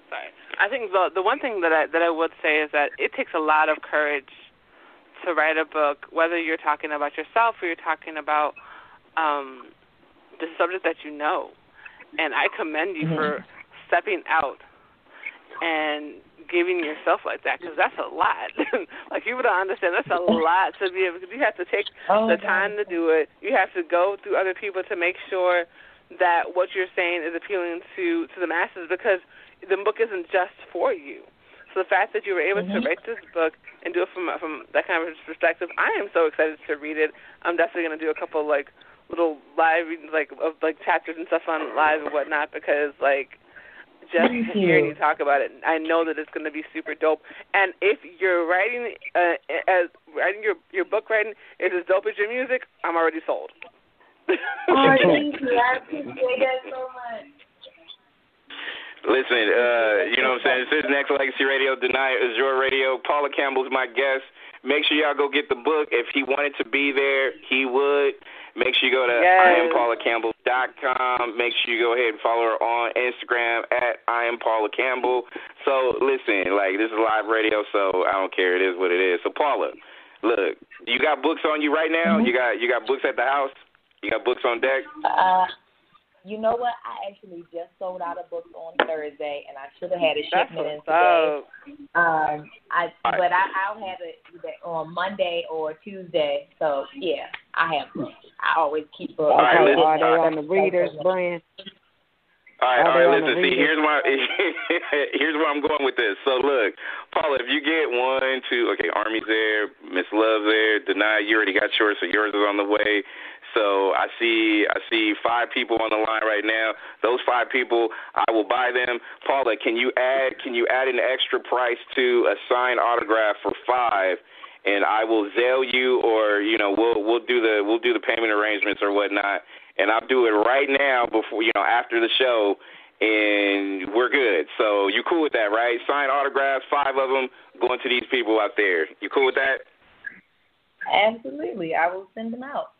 Sorry. I think the one thing that I would say is that it takes a lot of courage to write a book, whether you're talking about yourself or you're talking about the subject that you know. And I commend you for stepping out and giving yourself like that, because that's a lot. Like, you would understand, that's a lot to be able. You have to take the time to do it. You have to go through other people to make sure that what you're saying is appealing to the masses, because the book isn't just for you. So the fact that you were able to write this book and do it from that kind of perspective, I am so excited to read it. I'm definitely going to do a couple little live like of like chapters and stuff on live and whatnot, because like just hearing you talk about it, I know that it's going to be super dope. And if you're writing writing your book writing is as dope as your music, I'm already sold. Oh, thank you. I appreciate that so much. Listen, you know what I'm saying? This is Nexxlegacy Radio. Deny is your radio. Paula Campbell's my guest. Make sure y'all go get the book. If he wanted to be there, he would. Make sure you go to iampaulacampbell.com. Make sure you go ahead and follow her on Instagram at iampaulacampbell. So, listen, like, this is live radio, so I don't care. It is what it is. So, Paula, look, you got books on you right now? Mm-hmm. You got books at the house? You got books on deck? You know what? I actually just sold out a book on Thursday, and I should have had a shipment in today. But I'll have it either on Monday or Tuesday. So yeah, I have books. I always keep books. Are they on the Reader's brand? All right. Listen, see, here's where I'm going with this. So look, Paula, if you get 1, 2, okay, Army's there, Miss Love's there, Deny, you already got yours, so yours is on the way. So I see 5 people on the line right now. Those 5 people, I will buy them. Paula, can you add an extra price to a signed autograph for 5? And I will Zelle you, or we'll do the payment arrangements or whatnot. And I'll do it right now before after the show, and we're good. So you cool with that, right? Signed autographs, 5 of them going to these people out there. You cool with that? Absolutely. I will send them out.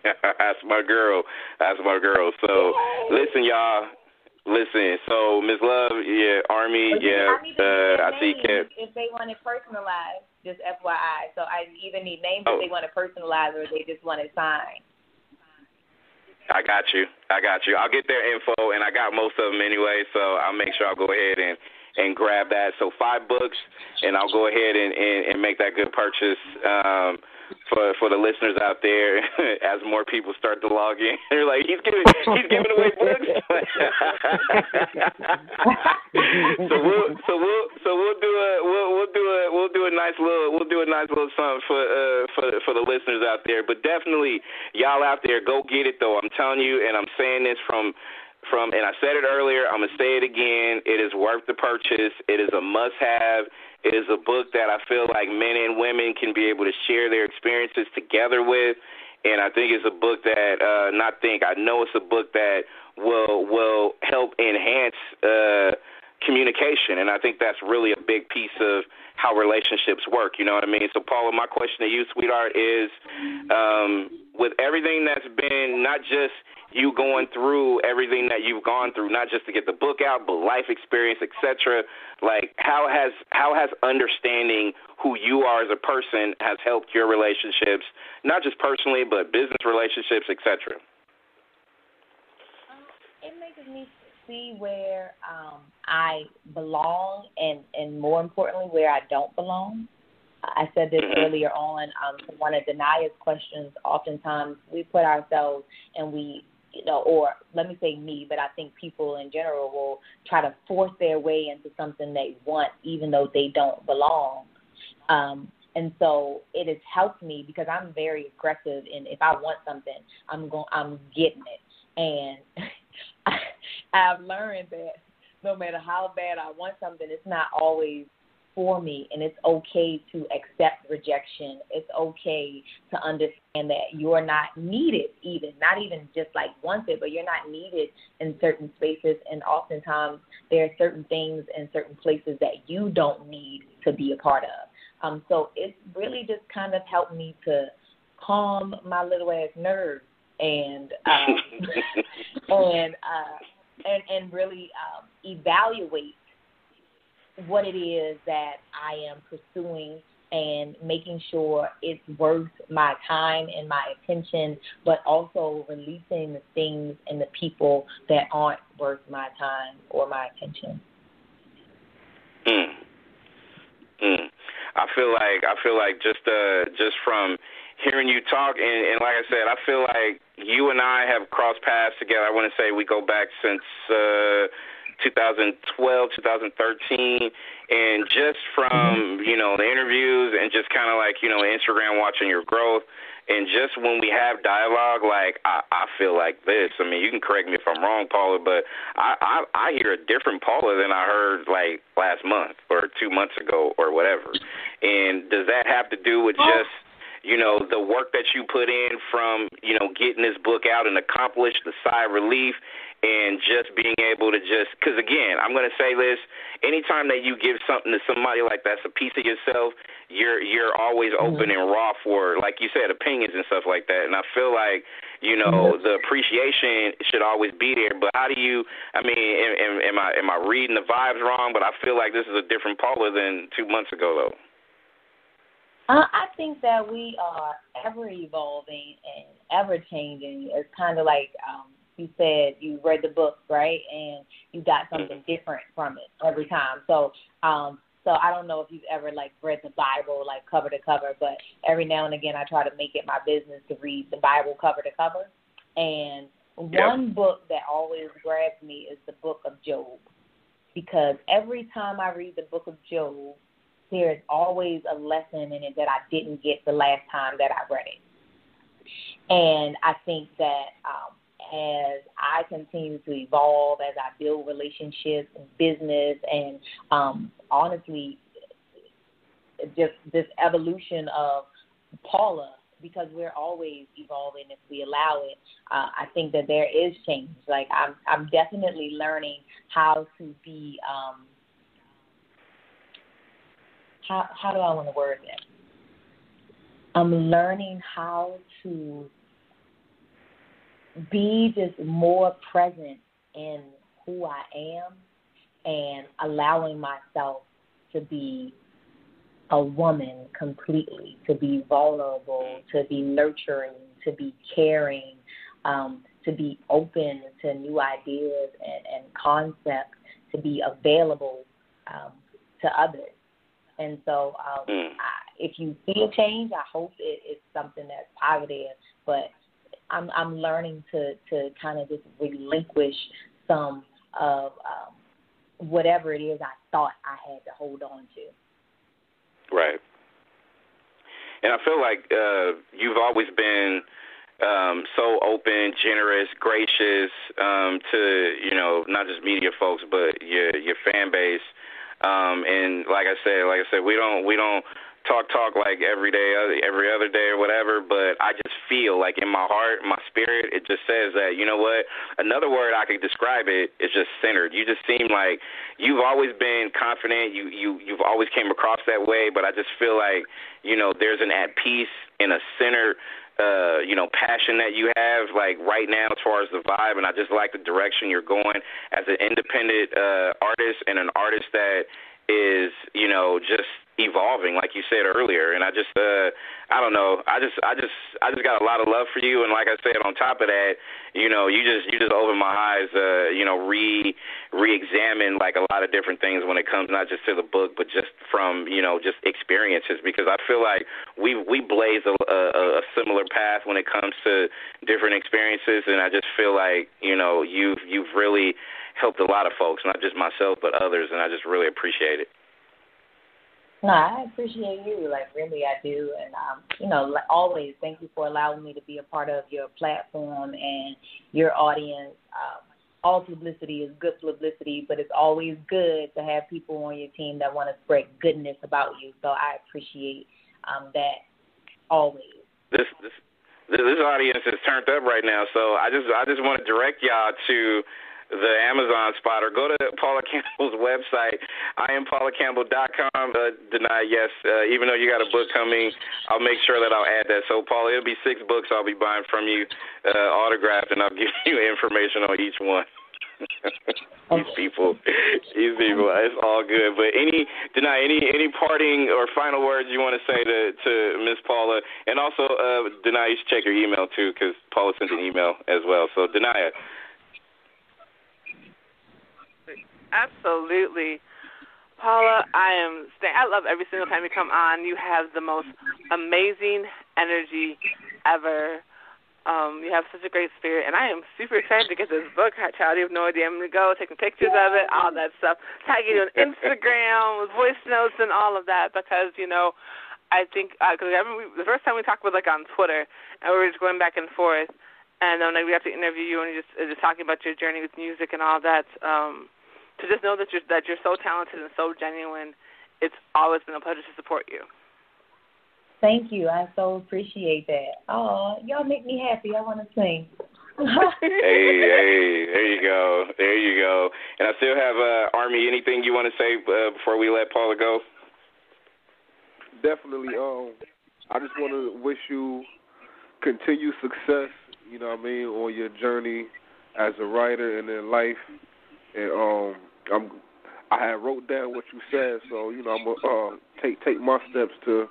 That's my girl. So, listen, y'all. Listen. So, Ms. Love, yeah, Army, I see Kip. If they want it personalized, just FYI. So I either need names if they want it personalized or they just want it signed. I got you. I'll get their info, and I got most of them anyway, so I'll make sure I'll go ahead and grab that. So 5 books, and I'll go ahead and make that good purchase for the listeners out there as more people start to log in. They're like, he's giving away books. we'll do a nice little something for the listeners out there. But definitely, y'all out there, go get it though. I'm telling you, and I'm saying this from and I said it earlier, I'm going to say it again, it is worth the purchase. It is a must-have. It is a book that I feel like men and women can be able to share their experiences together with, and I think it's a book that, I know it's a book that will help enhance communication, and I think that's really a big piece of how relationships work, you know what I mean? So, Paula, my question to you, sweetheart, is with everything that's been not just you going through everything that you've gone through, not just to get the book out, but life experience, etc. Like, how has understanding who you are as a person has helped your relationships, not just personally, but business relationships, etc.? It makes me see where I belong and more importantly, where I don't belong. I said this earlier on. One of Denaya's questions, oftentimes we put ourselves and we, or let me say me, but I think people in general will try to force their way into something they want, even though they don't belong. And so it has helped me because I'm very aggressive, and if I want something, I'm getting it. And I've learned that no matter how bad I want something, it's not always for me, and it's okay to accept rejection. It's okay to understand that you're not needed, not even just like wanted, but you're not needed in certain spaces, and oftentimes there are certain things in certain places that you don't need to be a part of. So it's really just kind of helped me to calm my little ass nerves and really evaluate what it is that I am pursuing and making sure it's worth my time and my attention, but also releasing the things and the people that aren't worth my time or my attention. I feel like just from hearing you talk, and like I said, I feel like you and I have crossed paths together. I want to say we go back since 2012, 2013, and just from, the interviews and just kind of like, Instagram watching your growth, And just when we have dialogue, like, I feel like this. I mean, you can correct me if I'm wrong, Paula, but I hear a different Paula than I heard, like, last month or 2 months ago or whatever. And does that have to do with just, you know, the work that you put in from, you know, getting this book out and accomplish the sigh of relief and just being able to just, because, again, I'm going to say this, anytime that you give something to somebody like that's a piece of yourself, you're always open and raw for, like you said, opinions and stuff like that. And I feel like, you know, the appreciation should always be there. But how do you, I mean, am I reading the vibes wrong? But I feel like this is a different Paula than 2 months ago, though. I think that we are ever evolving and ever changing. It's kind of like you said, you read the book, right, and you got something different from it every time. So I don't know if you've ever, like, read the Bible, like, cover to cover, but every now and again I try to make it my business to read the Bible cover to cover. And one book that always grabs me is the book of Job, because every time I read the book of Job, there's always a lesson in it that I didn't get the last time that I read it. And I think that as I continue to evolve, as I build relationships and business and honestly just this evolution of Paula, because we're always evolving if we allow it, I think that there is change. Like I'm definitely learning how to be how do I want to word that? I'm learning how to be just more present in who I am and allowing myself to be a woman completely, to be vulnerable, to be nurturing, to be caring, to be open to new ideas and concepts, to be available to others. And so if you see a change, I hope it's something that's positive, but I'm learning to kind of just relinquish some of whatever it is I thought I had to hold on to. Right. And I feel like you've always been so open, generous, gracious to, you know, not just media folks, but your fan base. And like I said, we don't talk like every other day or whatever, but I just feel like in my heart, my spirit, it just says that, you know what, another word I could describe it is just centered. You just seem like you've always been confident. You've always came across that way, but I just feel like, you know, there's an at peace and a centered, you know, passion that you have, like right now as far as the vibe, and I just like the direction you're going as an independent artist and an artist that is, you know, just evolving, like you said earlier. And I just, I don't know, I just got a lot of love for you. And like I said, on top of that, you know, you just opened my eyes, you know, re-examine like a lot of different things when it comes not just to the book, but just from, you know, just experiences, because I feel like we blaze a similar path when it comes to different experiences. And I just feel like, you know, you've really helped a lot of folks, not just myself, but others. And I just really appreciate it. No, I appreciate you, like, really I do. And, you know, like always, thank you for allowing me to be a part of your platform and your audience. All publicity is good publicity, but it's always good to have people on your team that want to spread goodness about you. So I appreciate that always. This audience is turned up right now, so I just want to direct y'all to the Amazon spot, or go to Paula Campbell's website, iamPaulaCampbell.com. Deny, yes, even though you got a book coming, I'll make sure that I'll add that. So, Paula, it'll be 6 books I'll be buying from you, autographed, and I'll give you information on each one. These people, it's all good. But any parting or final words you want to say to Miss Paula? And also, Denia, you should check your email, too, because Paula sent an email as well. So, Denia. Absolutely. Paula, I love every single time you come on. You have the most amazing energy ever. You have such a great spirit, and I am super excited to get this book. Child, you have no idea. I'm going to go taking pictures of it, all that stuff, tagging you on Instagram with voice notes and all of that, because, you know, I think because I remember the first time we talked about like on Twitter, and we were just going back and forth, and then like, we have to interview you, and you're just talking about your journey with music and all that. To just know that you're so talented and so genuine, it's always been a pleasure to support you. Thank you. I so appreciate that. Oh, y'all make me happy. I want to sing. Hey, there you go. There you go. And I still have, Army, anything you want to say before we let Paula go? Definitely. I just want to wish you continued success, you know what I mean, on your journey as a writer and in life. And I had wrote down what you said, so, you know, I'm going to take my steps to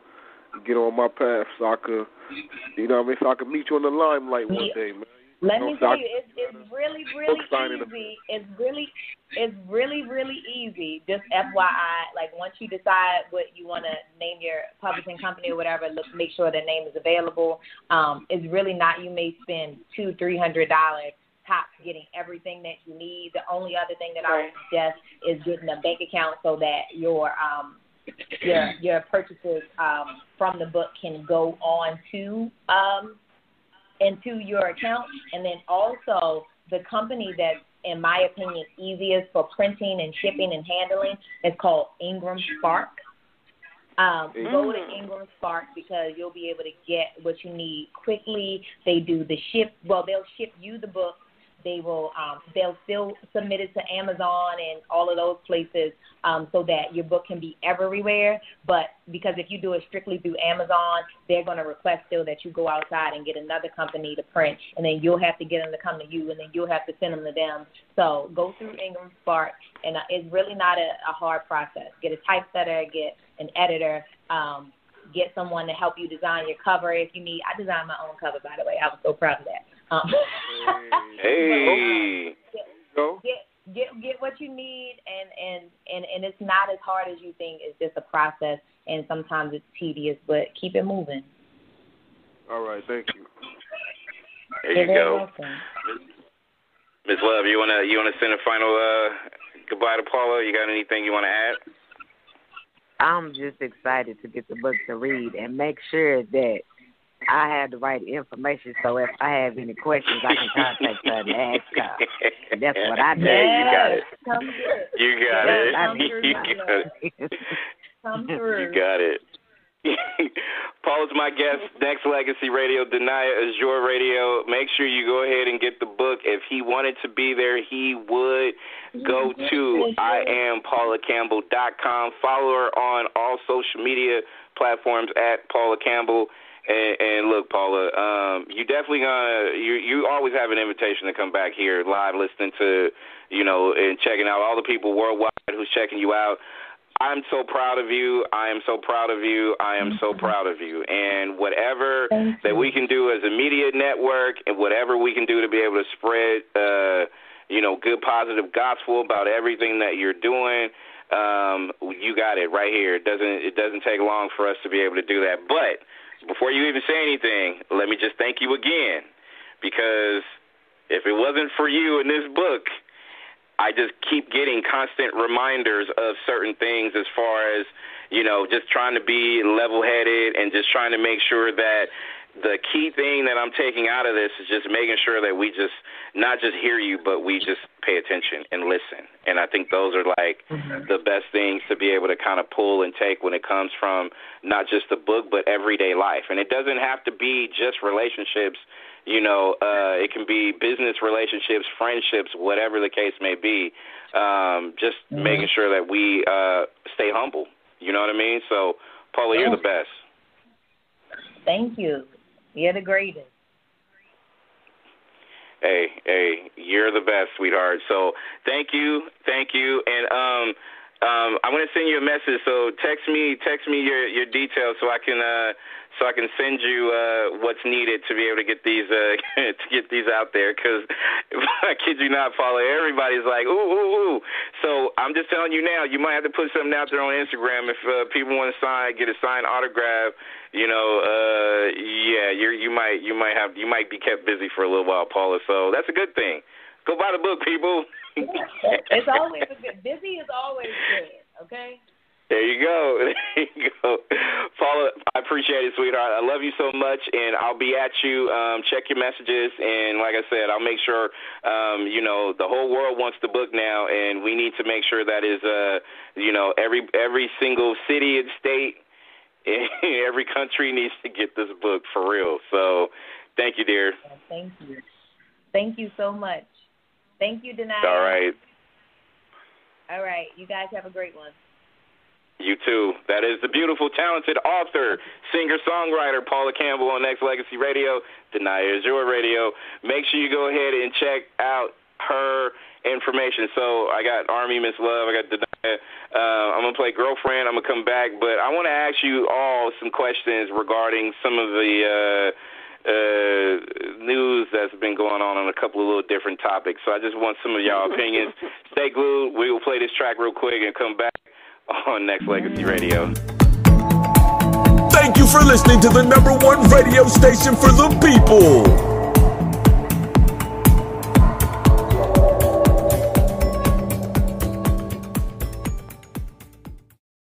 get on my path so I could, you know what I mean, so I could meet you in the limelight one day, man. Let me tell you, it's really, really easy. It's really easy. Just FYI, like once you decide what you want to name your publishing company or whatever, make sure the name is available. It's really not. You may spend $200-$300 tops getting everything that you need. The only other thing that I would suggest is getting a bank account so that your purchases from the book can go on to into your account. And then also the company that's, in my opinion, easiest for printing and shipping and handling is called Ingram Spark. Go to Ingram Spark because you'll be able to get what you need quickly. They do the ship. Well, they'll ship you the book. They will. They'll still submit it to Amazon and all of those places so that your book can be everywhere. But because if you do it strictly through Amazon, they're going to request still that you go outside and get another company to print, and then you'll have to get them to come to you, and then you'll have to send them to them. So go through Ingram Spark, and it's really not a hard process. Get a typesetter, get an editor, get someone to help you design your cover if you need. I designed my own cover, by the way. I was so proud of that. Hey. Get what you need, and it's not as hard as you think. It's just a process, and sometimes it's tedious, but keep it moving. All right, thank you. There you go. Ms. Love, you wanna send a final goodbye to Paula? You got anything you want to add? I'm just excited to get the book to read and make sure that I have the right information, so if I have any questions, I can contact her and ask her. That's what I do. You got it. You got it. Come through. You got it. Paula's my guest. Nexxlegacy Radio, Denia is your radio. Make sure you go ahead and get the book. If he wanted to be there, he would. Go to iambranded.com. Follow her on all social media platforms at Paula Campbell. And look, Paula, you definitely you always have an invitation to come back here live, listening to, and checking out all the people worldwide who's checking you out. I'm so proud of you. I am so proud of you. I am so proud of you. And whatever that we can do as a media network, and whatever we can do to be able to spread, good positive gospel about everything that you're doing, you got it right here. It doesn't take long for us to be able to do that. But before you even say anything, let me just thank you again, because if it wasn't for you in this book, I just keep getting constant reminders of certain things as far as, just trying to be level-headed and just trying to make sure that the key thing that I'm taking out of this is just making sure that we just not just hear you, but we just pay attention and listen. And I think those are like the best things to be able to kind of pull and take when it comes from not just the book, but everyday life. And it doesn't have to be just relationships. It can be business relationships, friendships, whatever the case may be. Just making sure that we stay humble. You know what I mean? So, Paula, you're the best. Thank you. You're the greatest. Hey, you're the best, sweetheart. So thank you, and I'm gonna send you a message. So text me your details so I can send you what's needed to be able to get these out there. Because I kid you not, Paula, everybody's like ooh. So I'm just telling you now, you might have to put something out there on Instagram if people want to get a signed autograph. You might be kept busy for a little while, Paula. So that's a good thing. Go buy the book, people. It's always busy is always good. Okay. There you go. There you go. Paula, I appreciate it, sweetheart. I love you so much, and I'll be at you. Check your messages, and like I said, I'll make sure, the whole world wants the book now, and we need to make sure that is, every single city and state, every country needs to get this book for real. So thank you, dear. Thank you. Thank you so much. Thank you, Denai. All right. All right. You guys have a great one. You too. That is the beautiful, talented author, singer-songwriter Paula Campbell on Nexxlegacy Radio. Denai is your radio. Make sure you go ahead and check out her information. So I got Army, Miss Love. I got Denai. I'm going to play Girlfriend. I'm going to come back. But I want to ask you all some questions regarding some of the news that's been going on a couple of little different topics. So I just want some of y'all opinions. Stay glued. We will play this track real quick and come back on Nexxlegacy Radio. Thank you for listening to the #1 radio station for the people.